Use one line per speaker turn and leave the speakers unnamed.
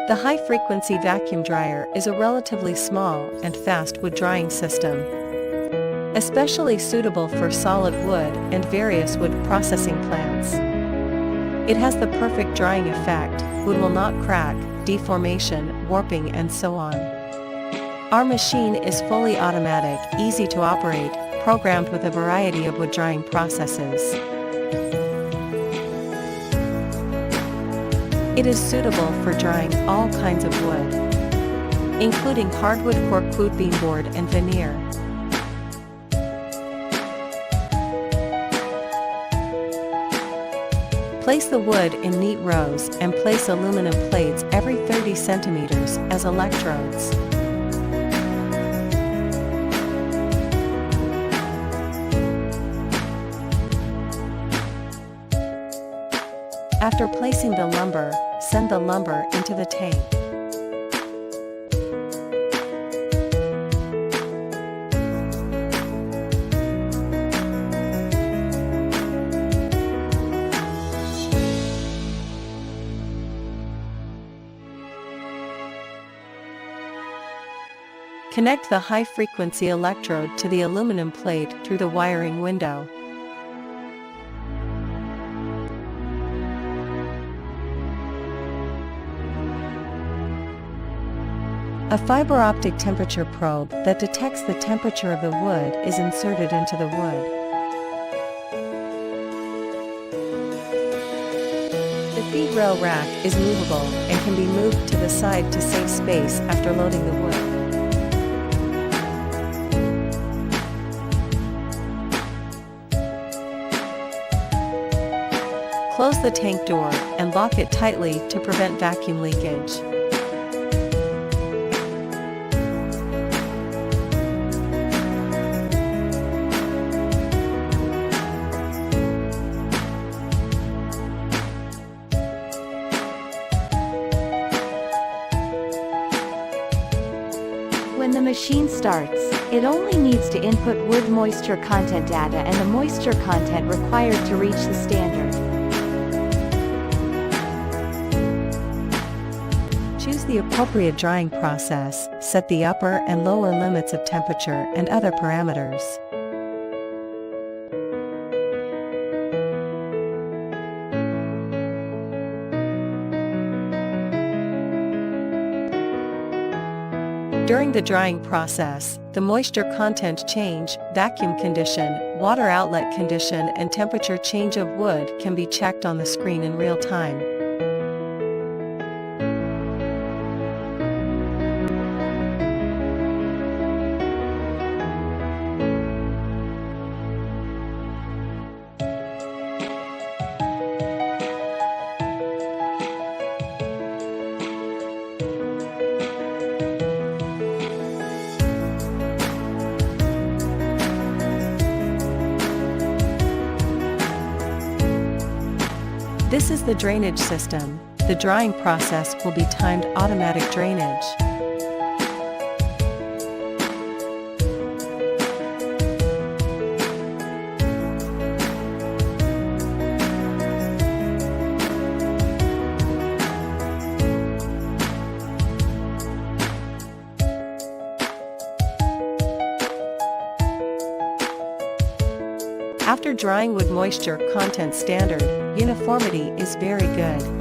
The high-frequency vacuum dryer is a relatively small and fast wood drying system, especially suitable for solid wood and various wood processing plants. It has the perfect drying effect, wood will not crack, deformation, warping and so on. Our machine is fully automatic, easy to operate, programmed with a variety of wood drying processes. It is suitable for drying all kinds of wood, including hardwood cork beam board and veneer. Place the wood in neat rows and place aluminum plates every 30 centimeters as electrodes. After placing the lumber, send the lumber into the tank. Connect the high-frequency electrode to the aluminum plate through the wiring window. A fiber optic temperature probe that detects the temperature of the wood is inserted into the wood. The feed rail rack is movable and can be moved to the side to save space after loading the wood. Close the tank door and lock it tightly to prevent vacuum leakage.
When the machine starts, it only needs to input wood moisture content data and the moisture content required to reach the standard.
Choose the appropriate drying process, set the upper and lower limits of temperature and other parameters. During the drying process, the moisture content change, vacuum condition, water outlet condition and temperature change of wood can be checked on the screen in real time. This is the drainage system. The drying process will be timed automatic drainage. After drying with moisture content standard, uniformity is very good.